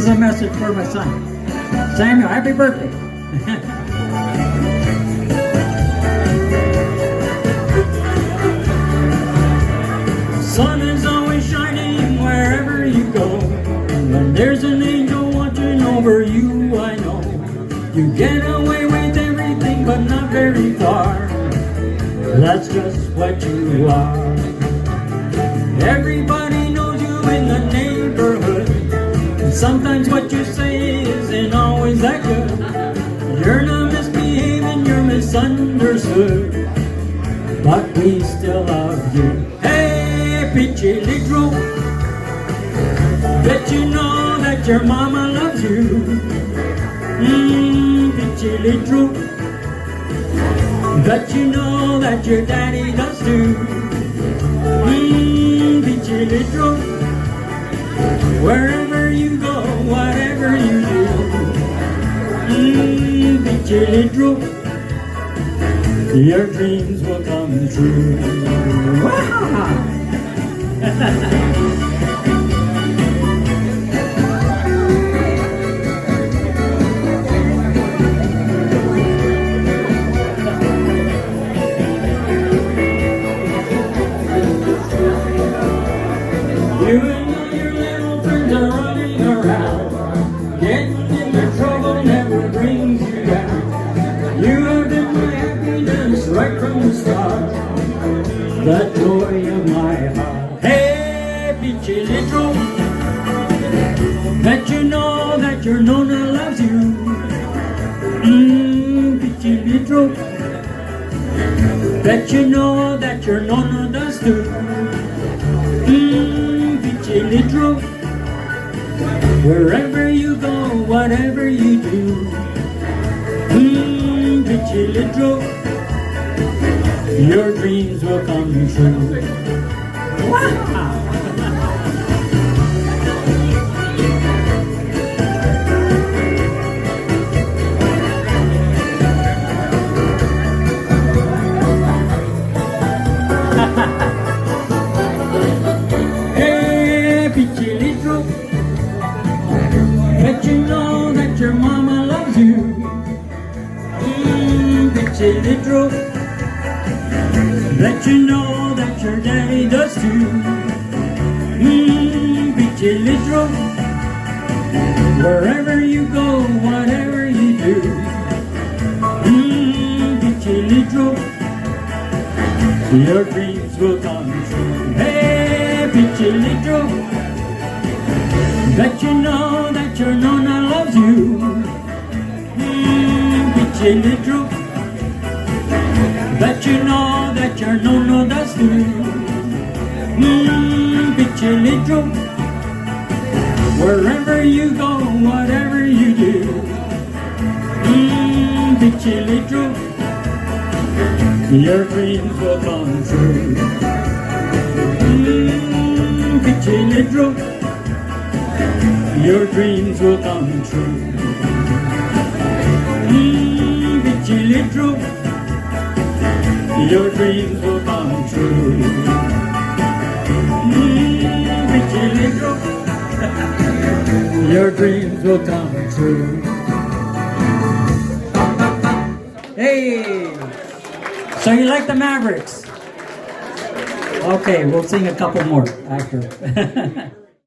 is a message for my son. Samuel, happy birthday. Sun is always shining wherever you go, and there's an angel watching over you, I know. You get away with everything, but not very far. That's just what you are. Everybody knows you in the neighborhood, and sometimes what you say isn't always that good. You're not misbehaving, you're misunderstood, but we still love you. Hey, Peachy Little, bet you know that your mama loves you. Peachy Little, bet you know that your daddy does too. Peachy Little, wherever you go, whatever you do. Peachy Little, your dreams will come true. You and all your little friends are running around, getting into trouble never brings you down. You have been my happiness right from the start, the joy of my heart. Hey, Peachy Little, bet you know that your Nona loves you. Peachy Little, bet you know that your Nona does too. Peachy Little, wherever you go, whatever you do. Peachy Little, your dreams will come true. Wow! Peachy Little, bet you know that your mama loves you. Peachy Little, bet you know that your daddy does too. Peachy Little, wherever you go, whatever you do. Peachy Little, your dreams will come true. Hey, Peachy Little, bet you know that your Nona loves you. Peachy Little, bet you know that your Nona does too. Peachy Little, wherever you go, whatever you do. Peachy Little, your dreams will come true. Peachy Little, your dreams will come true. Peachy Little, your dreams will come true. Peachy Little, your dreams will come true. Hey! So you like the Mavericks? Okay, we'll sing a couple more after.